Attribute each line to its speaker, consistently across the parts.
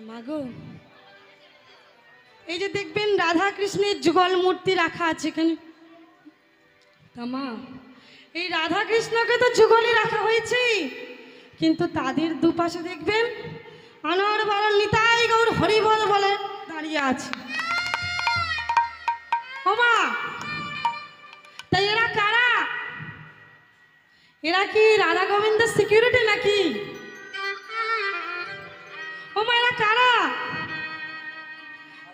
Speaker 1: মাগো, এই যে দেখবেন রাধা কৃষ্ণের যুগল মূর্তি রাখা আছে এখানে। মা, এই রাধা কৃষ্ণকে তো যুগলে রাখা হয়েছে, কিন্তু তাদের দুপাশে দেখবেন আনোয়ার বালার নিতাই গৌর হরিবল বলে দাঁড়িয়ে আছে। ও মা, তাই এরা কারা? এরা কি রাধা গোবিন্দের সিকিউরিটি নাকি? ও মা, এরা কারা?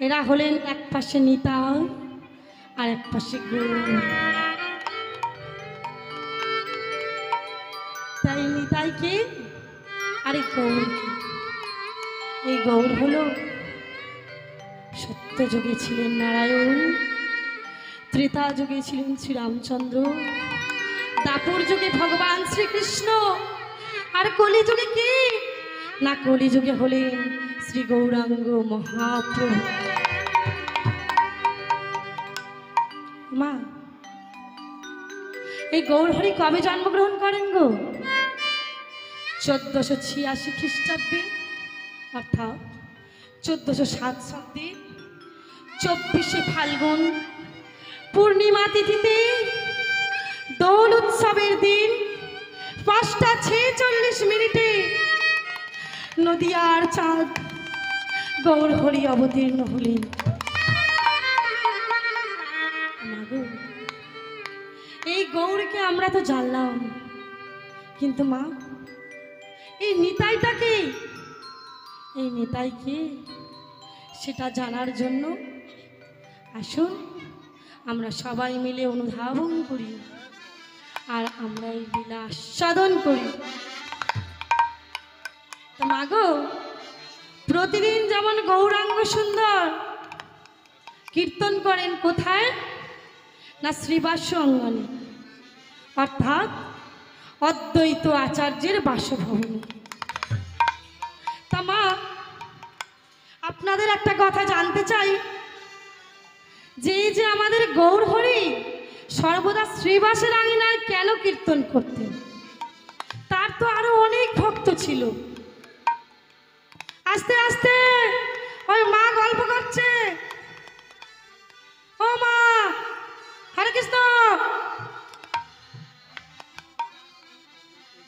Speaker 1: এরা হলেন এক পাশে নিতাই আর এক পাশে গৌর। তাই নিতাই কে আর গৌর কে? এই গৌর হলো সত্য যুগে ছিলেন নারায়ণ, ত্রেতা যুগে ছিলেন শ্রীরামচন্দ্র, দাপর যুগে ভগবান শ্রীকৃষ্ণ, আর কলি যুগে কি না, কলি যুগে হলেন শ্রী গৌরাঙ্গ মহাপ্রভু। মা, এই গৌরহরি কবে জন্মগ্রহণ করেন গো? 1486 খ্রিস্টাব্দে, অর্থাৎ 1407 সালে 24শে ফাল্গুন পূর্ণিমা তিথিতে দোল উৎসবের দিন 5:46 নদিয়ার চাঁদ গৌরহরি অবতীর্ণ হলেন। এই গৌরকে আমরা তো জানলাম, কিন্তু মা, এই নিতাইটা কে? এই নিতাই কে সেটা জানার জন্য আসুন আমরা সবাই মিলে অনুধাবন করি আর আমরা এই লীলা আস্বাদন করি। তো মাগো, প্রতিদিন যেমন গৌরাঙ্গ সুন্দর কীর্তন করেন কোথায় না, শ্রীবাস অঙ্গনে, অর্থাৎ অদ্বৈত আচার্যের বাসভবনে। তা মা, আপনাদের একটা কথা জানতে চাই, যে এই যে আমাদের গৌরহরি সর্বদা শ্রীবাসের আঙিনায় কেন কীর্তন করতেন? তার তো আরো অনেক ভক্ত ছিল। আস্তে আস্তে ওই মা গল্প করছে। ও মা, হরে কৃষ্ণ,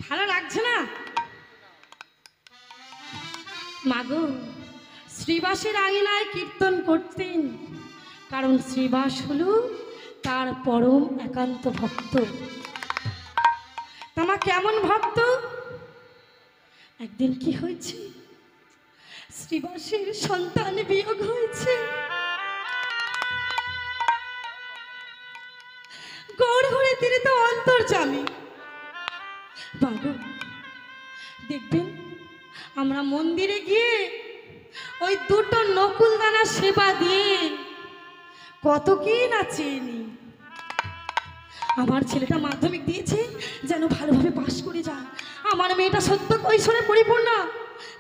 Speaker 1: ভালো লাগছে না? মাগো, শ্রীবাসের আঙিনায় কীর্তন করতেন কারণ শ্রীবাস হলো তার পরম একান্ত ভক্ত। তামা কেমন ভক্ত? একদিন কি হয়েছে, শ্রীবাসের সন্তান বিয়োগ হয়েছে। গৌরহরি তিনি তো অন্তর্যামী। বাবু, দেখবেন আমরা মন্দিরে গিয়ে ওই দুটো নকুলদানা সেবা দিয়ে কত কি না চেয়ে নি। আমার ছেলেটা মাধ্যমিক দিয়েছে, যেন ভালোভাবে পাশ করে যায়। আমার মেয়েটা সত্য কৈশোরে পরিপূর্ণ,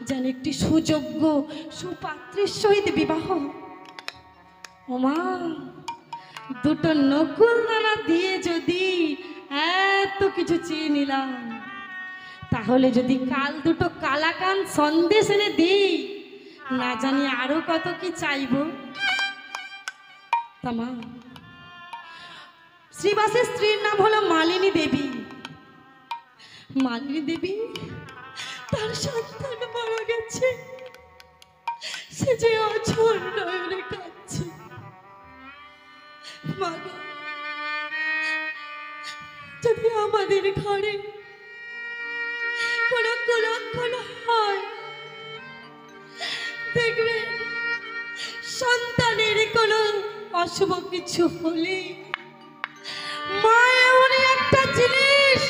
Speaker 1: যেন একটি সুযোগ্য সুপাত্রের সহিত বিবাহ। ওমা, দুটো নকুলদানা দিয়ে যদি এত কিছু চেয়ে নিলাম, তাহলে যদি কাল দুটো কালাকান সন্দেশ এনে দিই, না জানি আরো কত কি চাইব। তামা, শ্রীবাসের স্ত্রীর নাম হলো মালিনী দেবী। মালিনী দেবী তার সন্তান মারা গেছে, সে যে অঝর নয়নে কাঁদছে। মাগো, যদি আমাদের ঘরে কোনো কুলক্ষণ হয়, দেখবে সন্তানের কোনো অশুভ কিছু হলে মা এমনই একটা জিনিস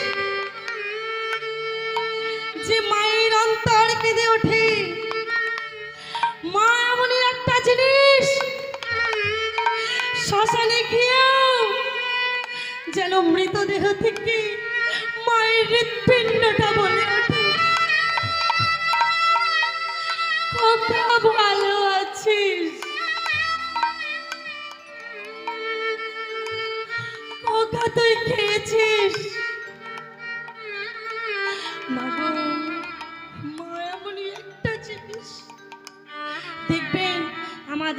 Speaker 1: যে মায়ের অন্তর কেঁদে ওঠে। মা এমনই একটা জিনিস, শ্মশানে গিয়েও যেন মৃতদেহ থেকে মায়ের হৃৎপিণ্ডটা বলে ওঠে, খোকা ভালো আছিস, খোকা তুই খেয়েছিস। মা এমনই একটা জিনিস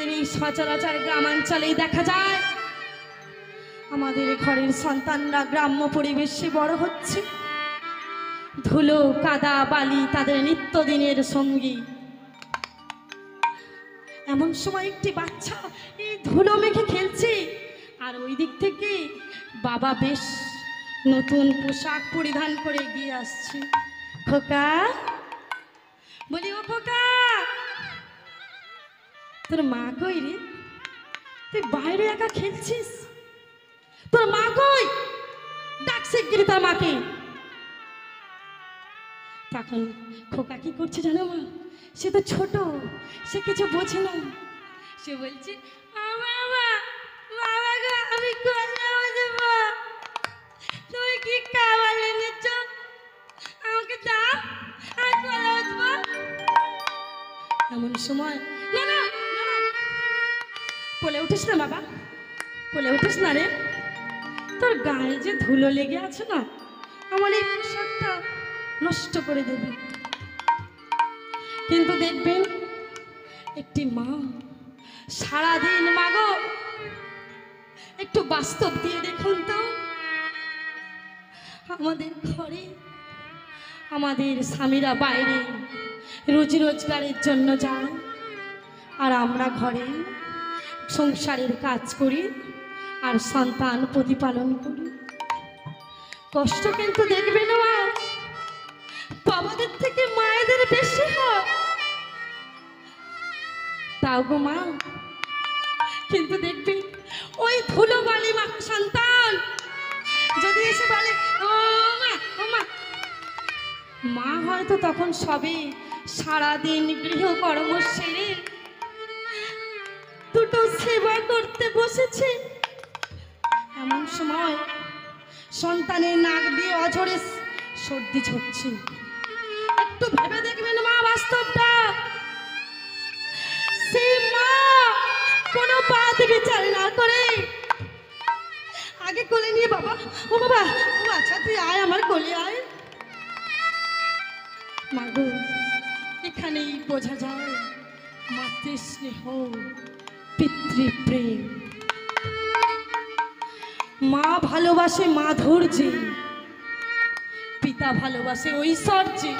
Speaker 1: আমাদের এই সচরাচর গ্রামাঞ্চলেই দেখা যায় আমাদের ঘরের সন্তানরা গ্রাম্য পরিবেশে বড় হচ্ছে। ধুলো কাদা বালি তাদের নিত্যদিনের সঙ্গী। এমন সময় একটি বাচ্চা এই ধুলো মেখে খেলছে, আর ওই দিক থেকে বাবা বেশ নতুন পোশাক পরিধান করে এগিয়ে আসছে। খোকা, বলি ও খোকা, তোর মা কই রে? তুই বাইরে একা খেলছিস, তোর মা কই? ডাক শিগগিরি তোর মাকে। তখন খোকা কি করছে জানো মা? সে তো ছোট, সে কিছু বোঝে না। সে বলছে, আমি তুমি কি খাবার এনেছ? আমাকে দাও, আমি কোলে উঠবো। এমন সময়, না না কোলে উঠিস না বাবা, কোলে উঠিস না রে, তোর গায়ে যে ধুলো লেগে আছে না, আমার এই পোশাকটা নষ্ট করে দেবে। কিন্তু দেখবেন একটি মা সারাদিন, মাগো একটু বাস্তব দিয়ে দেখুন তো, আমাদের ঘরে আমাদের স্বামীরা বাইরে রুজি রোজগারের জন্য যায়, আর আমরা ঘরে সংসারের কাজ করি আর সন্তান প্রতিপালন করি। কষ্ট কিন্তু দেখবে না বাবাদের থেকে মায়েদের বেশি হয়। তাও গো মা, কিন্তু দেখবে ওই ধুলো বালি মাখা সন্তান যদি এসে বলে ও মা, ও মা, মা হয়তো তখন সবে সারাদিন গৃহকর্ম সেরে দুটো সেবা করতে বসেছে। এমন সময় সন্তানের নাক দিয়ে অঝরে সর্দি ঝরছে। একটু ভেবে দেখবেন মা বাস্তবটা। সেই মা কোনো বাদ বিচার না করে আগে কোলে নিয়ে, বাবা ও বাবা, ও আচ্ছা তুই আয়, আমার কোলে আয়। মাগো, এখানেই বোঝা যায় মাতৃস্নেহ, পিতৃপ্রেম। মা ভালোবাসে মাধুর্যে, পিতা ভালোবাসে ঐশ্বর্যে।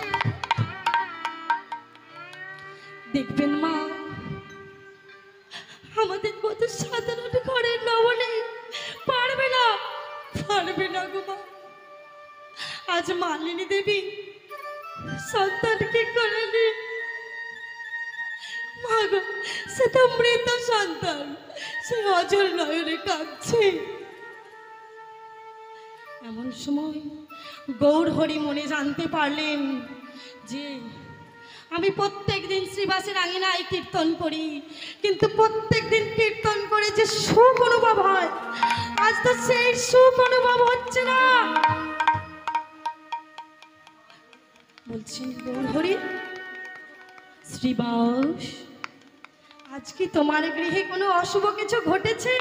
Speaker 1: দেখবেন মা, আমাদের মতো সাধারণ ঘরের নবনে পারবে না, পারবে না গো মা। আজ মালিনী দেবী সন্তানকে করলে, মা গো, সে তো মৃত সন্তান, সে অজর নয়নে কাঁদছে। এমন সময় গৌর হরি মনে জানতে পারলেন যে আমি প্রত্যেক দিন শ্রীবাসের আঙিনায় কীর্তন করি, কিন্তু প্রত্যেক দিন কীর্তন করে যে সুখ অনুভব হয়, আজ তো সেই সুখ অনুভব হচ্ছে না। বলছি গৌর হরি, শ্রীবাস, আজ কি তোমার গৃহে কোনো অশুভ কিছু ঘটেছে?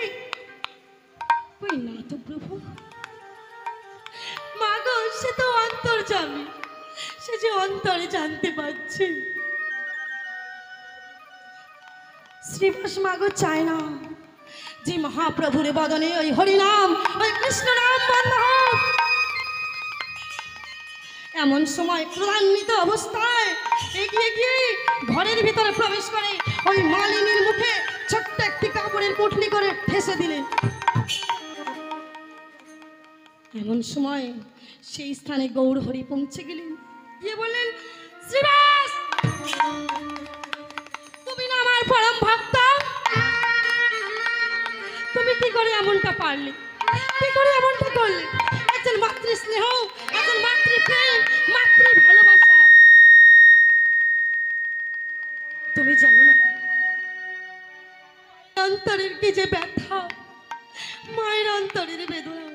Speaker 1: কই না তো প্রভু। মা গো, সে তো অন্তর্যামী, সে যে অন্তরে জানতে পারছে। শ্রীবাস মাগো চায় না যে মহাপ্রভুর বদনে ওই হরিনাম, ওই কৃষ্ণ নাম বন্ধ হোক। এমন সময় ক্লান্বিত অবস্থায় এগিয়ে গিয়ে ঘরের ভিতরে প্রবেশ করে ওই মালিনীর মুখে ছোট্ট একটি কাপড়ের পুটলি করে ঠেসে দিলেন। এমন সময় সেই স্থানে গৌর হরি পৌঁছে গেলেন, গিয়ে বললেন, শ্রীবাস, তুমি না আমার পরম ভক্ত, তুমি কি করে এমনটা পারলে, কি করে এমনটা করলে? একজন মাতৃ স্নেহ, একজন মাতৃপ্রেম, মাতৃ ভালোবাসা, তুমি জানো না অন্তরের কি যে ব্যথা, মায়ের অন্তরের বেদনা।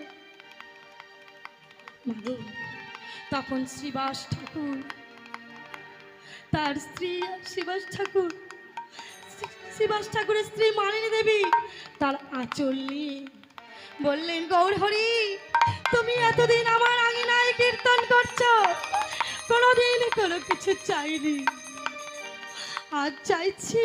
Speaker 1: তখন শ্রীবাস ঠাকুর, তার স্ত্রী শ্রীবাস ঠাকুরের স্ত্রী মালিনী দেবী তার আঁচল নিয়ে বললেন, গৌর হরি, তুমি এতদিন আমার আঙিনায় কীর্তন করছো, কোনোদিন কোনো কিছু চাইনি, আজ চাইছি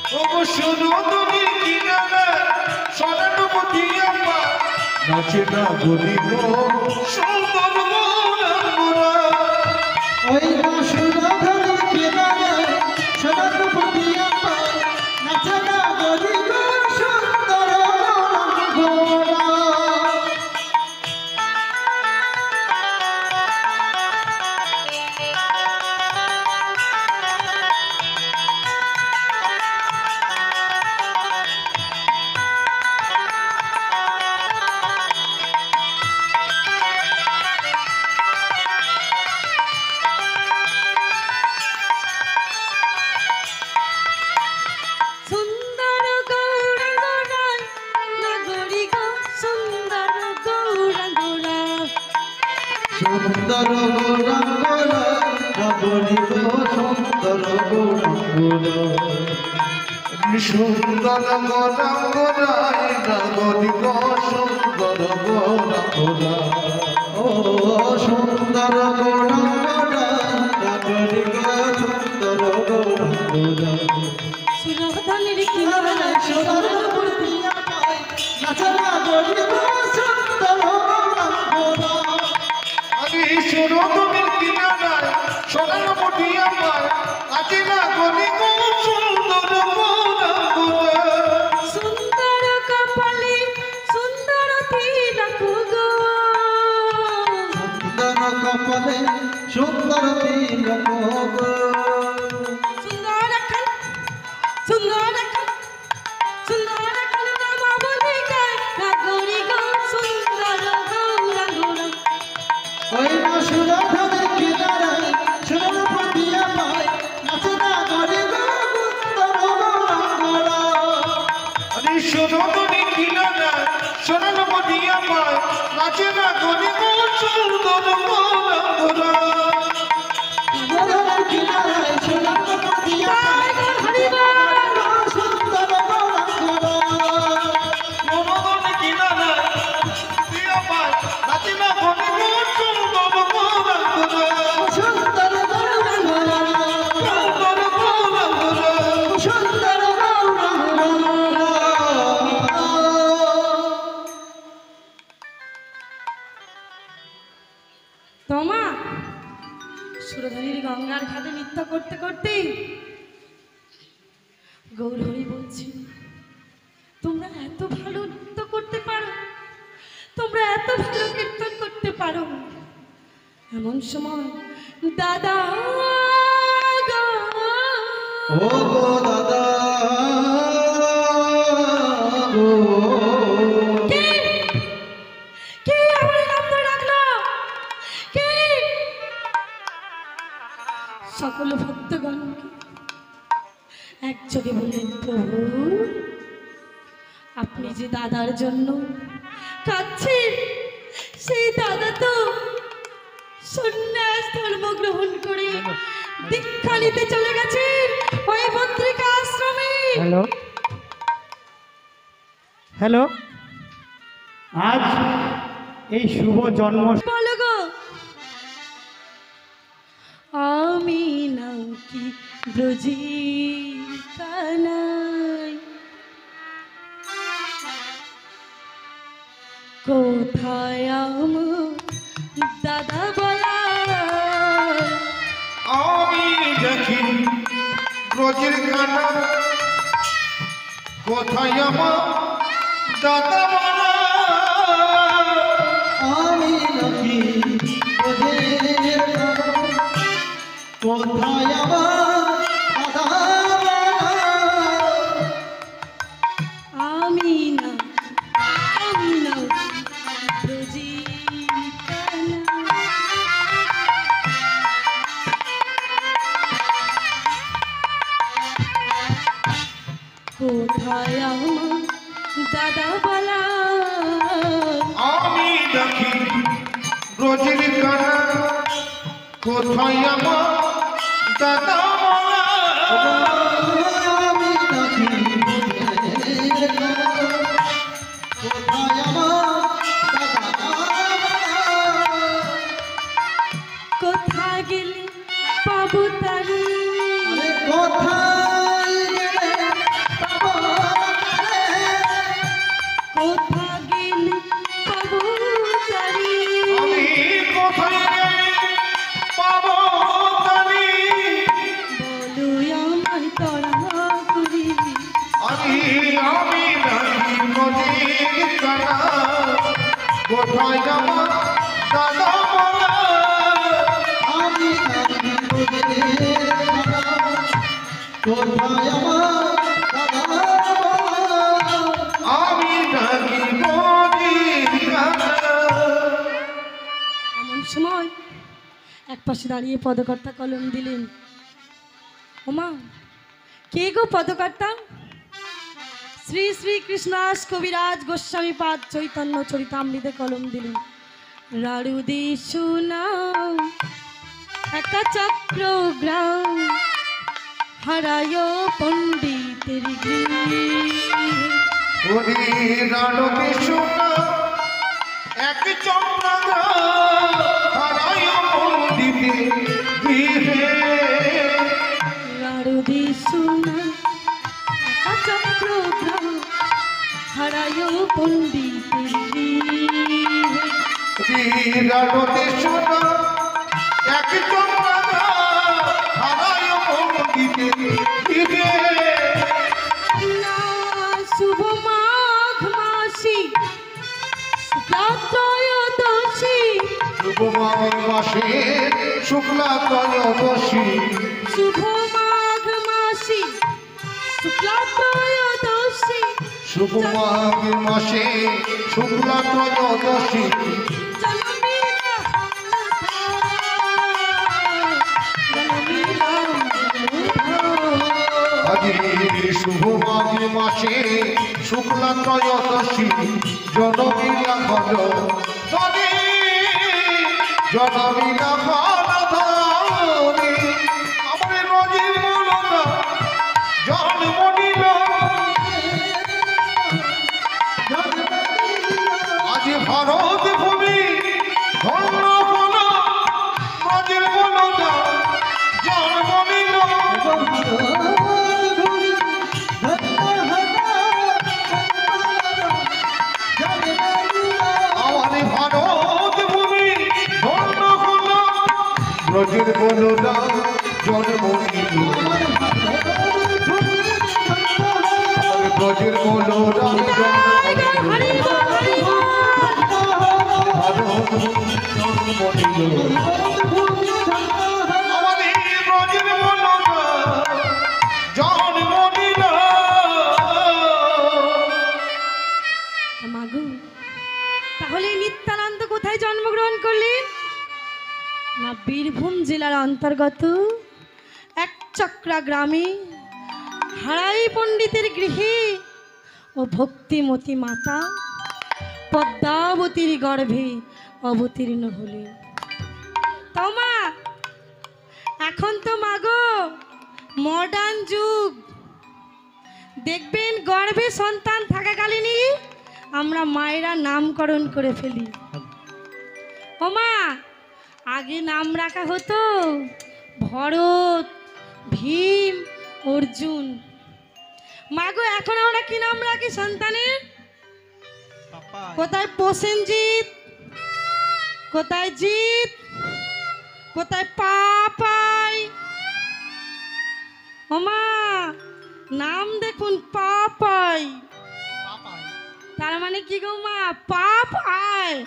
Speaker 2: নদীর কিনারে সোনার নদী আমার নাচে না গরি গো সুন্দর গৌরাঙ্গরা।
Speaker 3: ওই সুরধনের কিনারে সোনার নদী আমার নাচে না গরি গো সুন্দর গৌরাঙ্গরা।
Speaker 1: সুন্দর গৌরাঙ্গরায় নাগরি গো সুন্দর গৌরাঙ্গরায়।
Speaker 3: সুন্দর গৌরাঙ্গরা নগরী গো সুন্দর গৌরাঙ্গরা।
Speaker 2: সুন্দর গৌরাঙ্গরায় নগরী গো সুন্দর গৌরাঙ্গরা।
Speaker 3: ও সুন্দর গৌরাঙ্গরা নগরী গো সুন্দর গৌরাঙ্গরা।
Speaker 1: সুরধনের কিনারে
Speaker 3: সোনার নদী আমার নাচে না গরি গো সুন্দর গৌরাঙ্গরা।
Speaker 2: আমি সুরধনের কিনারায় সোনার নদী আমার নাচে না গরি গো সুন্দর গৌরাঙ্গরা।
Speaker 1: সুন্দর কপালে সুন্দর তিলক গো।
Speaker 3: সুন্দর কপালে সুন্দর তিলক গো।
Speaker 1: সুন্দর এখন সুন্দর এখন সুন্দর এখন নামা বলি গায় নাগরি গো সুন্দর গৌরাঙ্গরা।
Speaker 3: ওই সুরধনের কিনারে সোনার নদী আমার নাচে না গরি গো সুন্দর গৌরাঙ্গরা।
Speaker 2: আমি সুরধনের কিনারায় সোনার নদী আমার নাচে না গরি গো সুন্দর গৌরাঙ্গরা।
Speaker 3: সুরধনের কিনারে সোনার নদী আমার নাচে না গরি গো সুন্দর গৌরাঙ্গরা।
Speaker 2: সুরধনের কিনারায় নদী আমার নাচে না গরি গো সুন্দর গৌরাঙ্গরা।
Speaker 3: সুন্দর গৌরাঙ্গরা।
Speaker 2: সুন্দর গৌরাঙ্গরা।
Speaker 3: সুন্দর গৌরাঙ্গরা।
Speaker 1: তোমা সুরধনীর গঙ্গার ঘাটে নৃত্য করতে করতে গৌরহরি বলছি, তোমরা এত ভালো নৃত্য করতে পারো, তোমরা এত ভালো কীর্তন করতে পারো। এমন সময় দাদা গো,
Speaker 3: ও গো দাদা গো।
Speaker 1: কে কে আমার নাম ধরে ডাকলো? কে? সকল ভক্তগণকে একযোগে বললেন, প্রভু আপনি যে দাদার জন্য কাঁদছেন, সেই দাদা তো সন্ন্যাস ধর্ম গ্রহণ করে দীক্ষা নিতে চলে গেছেন ওই পত্রিকা আশ্রমে।
Speaker 4: হ্যালো হ্যালো, আজ এই শুভ জন্ম
Speaker 1: বলো গো, আমি নাকি ব্রজি কানাই, কোথায় আমার দাদা বলা?
Speaker 2: আমি দেখি ব্রজের কানা, কোথায় আমার দাদা বলা?
Speaker 3: আমি নাকি ওদের কোথায় আমার দাদা?
Speaker 1: আমি না ব্রজি কানাই। কোথায় আমার দাদা বলা?
Speaker 2: আমি দেখি ব্রজের কানা, কোথায় আমার দাদা বলা?
Speaker 3: আমি নাকি ওদের কোথায় আমার দাদা?
Speaker 1: কোথায় গেলে পাবো তারে?
Speaker 3: কোথায় গেলে
Speaker 1: তরা করি।
Speaker 2: আমি নাকি নদীর কানা, কোথায় আমার দাদা বলা?
Speaker 3: আমি নাকি তোদের খানা, কোথায় আমার দাদা বলা?
Speaker 2: আমি নাকি নদীর কানা।
Speaker 1: এমন সময় এক পাশে দাঁড়িয়ে পদকর্তা কলম দিলেন। ওমা, কে গো পদকর্তা? শ্রী শ্রী কৃষ্ণাস কবিরাজ গোস্বামী পাদ চৈতন্য চরিতামৃতে কলম দিলেন। রাড়ুদি সোনা একটা চক্রগ্রাম, হারায় পণ্ডিতের গৃহে।
Speaker 2: ওরে রানকে শোনা এক চক্রগ্রাম, হারায় পণ্ডিতে গৃহে।
Speaker 1: রাড়ুদি সোনা একটা চক্রগ্রাম, হারায় পণ্ডিতের গৃহে।
Speaker 2: রানকে শোনা এক চক্রগ্রাম, হারায় পণ্ডিতে গৃহে।
Speaker 1: না শুভ মাঘ মাসি শুক্লা ত্রয়োদশী,
Speaker 2: শুভমাঘ মাসে শুক্লা ত্রয়োদশী,
Speaker 1: শুভ মাঘ মাসি শুক্লা ত্রয়োদশী,
Speaker 2: শুভমাঘ মাসে শুক্লা ত্রয়োদশী।
Speaker 1: জনমিলা জনমিলা
Speaker 2: আজ শুভমাঘ মাসে শুক্লা ত্রয়োদশী, জনমিলা ভজ ধনে, জনমিলা ভজ ধনে। আমার নদীর মূলতা জন্ম নিল, আজ ভারত ভূমি ধন্য হল, নদীর মূলতা জন্ম নিল। আমার ভারত ভূমি ধন্য হল, ব্রজের বলরা জন্ম নিল। আমার ব্রজের বলরা জন্ম নিল, ভারত ভূমি জন্ম নিল। আমার এই ব্রজের বলরা জন্ম নিল।
Speaker 1: মাগো, তাহলে এই নিত্যানন্দ কোথায় জন্মগ্রহণ করলেন? না বীরভূম জেলার অন্তর্গত এক চক্রা গ্রামে হারাই পণ্ডিতের গৃহে ও ভক্তিমতী মাতা পদ্মাবতীর গর্ভে অবতীর্ণ হলেন। তাও মা, এখন তো মাগো মডার্ন যুগ, দেখবেন গর্ভে সন্তান থাকাকালীনই আমরা মায়েরা নামকরণ করে ফেলি। ও মা, আগে নাম রাখা হতো ভরত, ভীম, অর্জুন। মাগো, এখন আমরা কি নাম রাখি সন্তানের? কোথায় প্রসেনজিৎ, কোথায় জিৎ, কোথায় পাপাই। ও মা, নাম দেখুন পাপাই, তার মানে কি গো মা? পাপ আয়।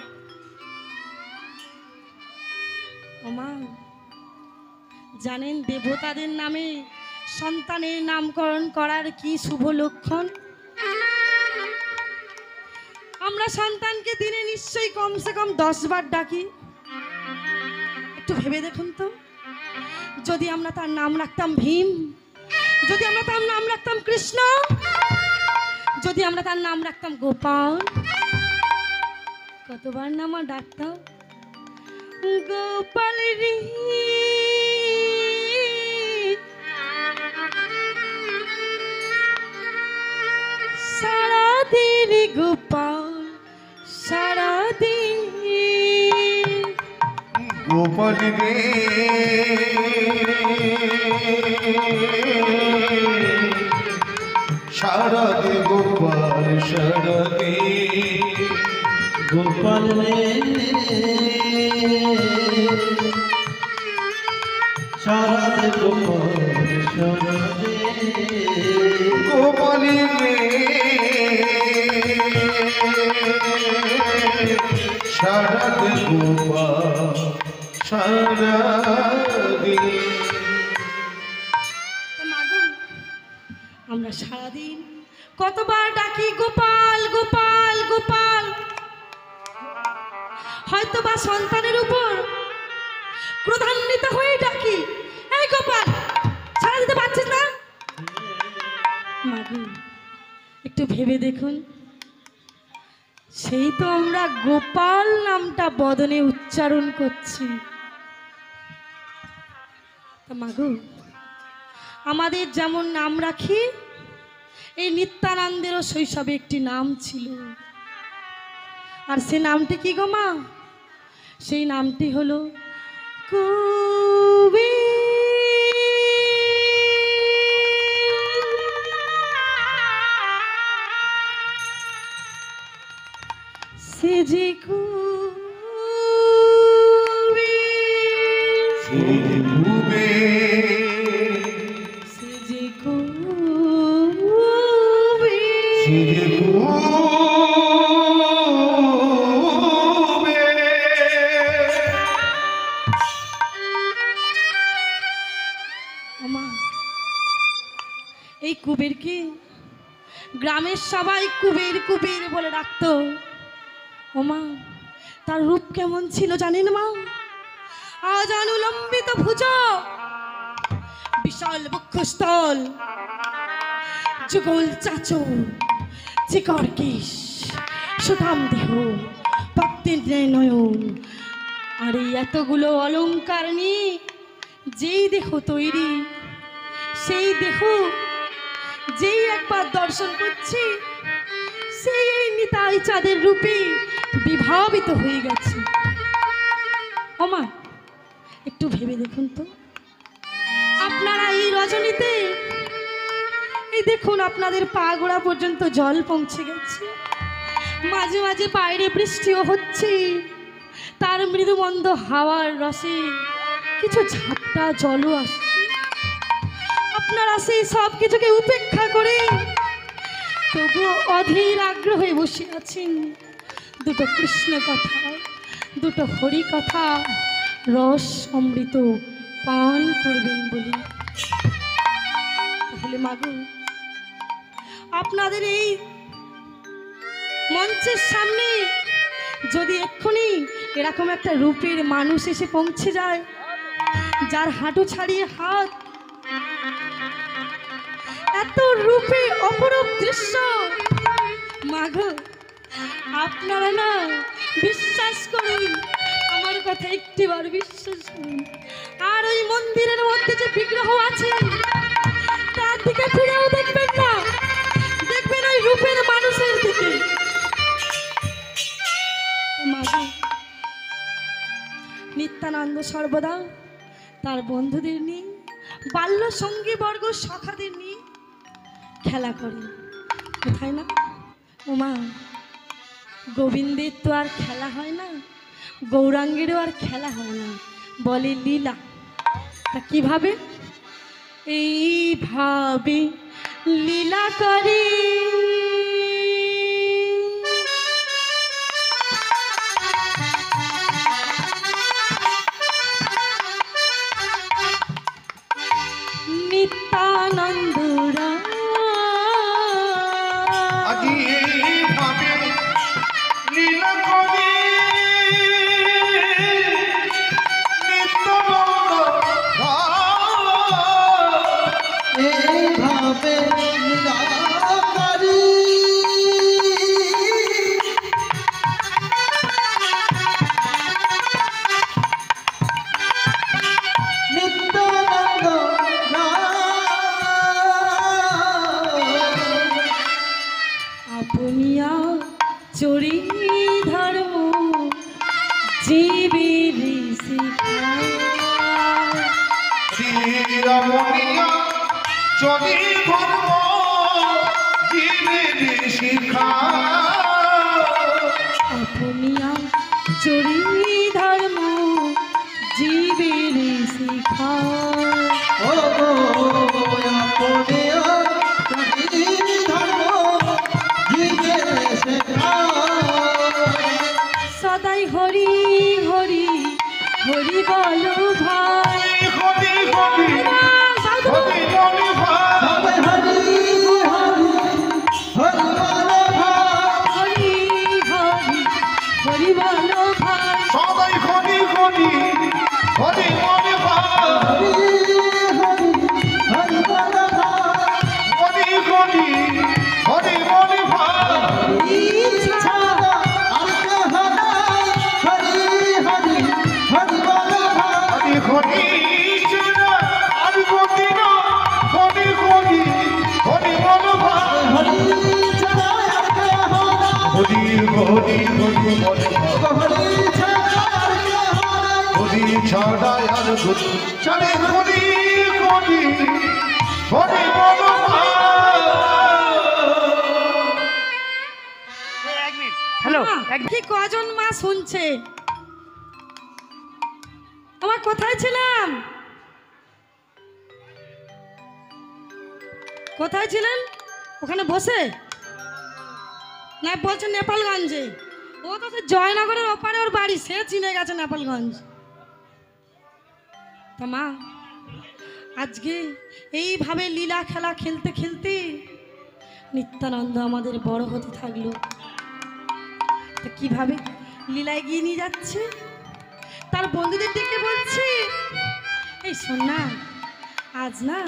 Speaker 1: ও মা, জানেন দেবতাদের নামে সন্তানের নামকরণ করার কি শুভ লক্ষণ? আমরা সন্তানকে দিনে নিশ্চয়ই কমসে কম 10 বার ডাকি। একটু ভেবে দেখুন তো, যদি আমরা তার নাম রাখতাম ভীম, যদি আমরা তার নাম রাখতাম কৃষ্ণ, যদি আমরা তার নাম রাখতাম গোপাল, কতবার না আমার ডাকতাম গোপাল রে, সারাদিন গোপাল সারাদিন।
Speaker 2: গোপাল রে সারাদে, গোপাল সারাদে,
Speaker 3: গোপাল রে সারাদে, গোপাল সারাদে।
Speaker 2: গোপালী রে সারা দিন গোপাল সারা দিন।
Speaker 1: মাগো আমরা সারাদিন কতবার ডাকি গোপাল গোপাল গোপাল, হয়তো বা সন্তানের উপর ক্রোধান্বিত হয়ে ডাকি, এই গোপাল সারা দিতে পারছিস না? মাগো একটু ভেবে দেখুন, সেই তো আমরা গোপাল নামটা বদনে উচ্চারণ করছি। তা মাগো আমাদের যেমন নাম রাখি, এই নিত্যানন্দেরও শৈশবে একটি নাম ছিল, আর সে নামটি কি গো মা? সেই নামটি হলো কবি। সে যে কবি,
Speaker 2: সে ঘুমে
Speaker 1: সে যে কবি,
Speaker 2: সে ঘুমে
Speaker 1: ওমা এই কুবেরকে গ্রামের সবাই কুবের কুবের বলে ডাকতো। ওমা তার রূপ কেমন ছিল জানেন মা? আজ অনুলম্বিত ভুজ, বিশাল বক্ষস্থল, যুগল চাচর, চিকর কেশ, সুঠাম দেহ, ভক্তির নয়ন, আর এই এতগুলো অলংকার নিয়ে যেই দেহ তৈরি, সেই দেহ যেই একবার দর্শন করছি, সেই এই নিতাই চাঁদের রূপে বিভাবিত হয়ে গেছে। ওমা একটু ভেবে দেখুন তো, আপনারা এই রজনীতে এই দেখুন আপনাদের পা গোড়া পর্যন্ত জল পৌঁছে গেছে, মাঝে মাঝে বাইরে বৃষ্টিও হচ্ছে, তার মৃদুমন্দ হাওয়ার রসে কিছু ঝাপটা জলও আসছে। আপনারা সেই সব কিছুকে উপেক্ষা করে তবুও অধীর আগ্রহে বসে আছেন দুটো কৃষ্ণ কথা, দুটো হরি কথা, রস অমৃত পান করবেন বলে। তাহলে মাগো আপনাদের এই মঞ্চের সামনে যদি এক্ষুনি এরকম একটা রূপের মানুষ এসে পৌঁছে যায়, যার হাঁটু ছাড়িয়ে হাত, এত রূপে অপরূপ দৃশ্য, মাগো আপনারা না বিশ্বাস করুন, আমার কথা একটিবার বিশ্বাস করুন, আর ওই মন্দিরের মধ্যে যে বিগ্রহ আছে তার দিকে ফিরেও দেখবেন না, দেখবেন ওই রূপের মানুষের দিকে। মাগো নিত্যানন্দ সর্বদা তার বন্ধুদের নিয়ে, বাল্য সঙ্গী বর্গ সখাদের নিয়ে খেলা করে, কোথায় না ওমা গোবিন্দের তো আর খেলা হয় না, গৌরাঙ্গেরও আর খেলা হয় না, বলে লীলা। তা কিভাবে? এইভাবে লীলা করে নিত্যানন্দরা।
Speaker 2: আজি এইভাবে লীলা করে নিত্যানন্দ
Speaker 3: এইভাবে লীলাকারী নিত্যানন্দ
Speaker 1: আপনিয়া চরি ধর্ম জীবের শিখায়।
Speaker 2: রমণীয় যদি ধর্ম জীবের শিখা
Speaker 1: আপনিয়া চরি ধর্ম জীবের শিখায়।
Speaker 3: ও গো আপনে
Speaker 2: ছড়ায় আর দুধ চলে হরি হরি হরি বল
Speaker 4: হ্যালো
Speaker 1: কি কজন মা শুনছে? আমার কোথায় ছিলাম? কোথায় ছিলেন? ওখানে বসে না বলছে নেপালগঞ্জে। ও তো সে জয়নগরের ওপারে ওর বাড়ি, সে চিনে গেছে নেপালগঞ্জ। তা মা আজকে এইভাবে লীলা খেলা খেলতে খেলতে নিত্যানন্দ আমাদের বড় হতে থাকলো। তা কিভাবে লীলা এগিয়ে নিয়ে যাচ্ছে, তার বন্ধুদের ডেকে বলছে, এই শোন না, আজ না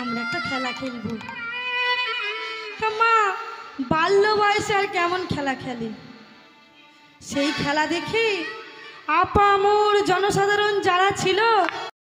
Speaker 1: আমরা একটা খেলা খেলবো। তা মা বাল্য বয়সে আর কেমন খেলা খেলে, সেই খেলা দেখে আপামর জনসাধারণ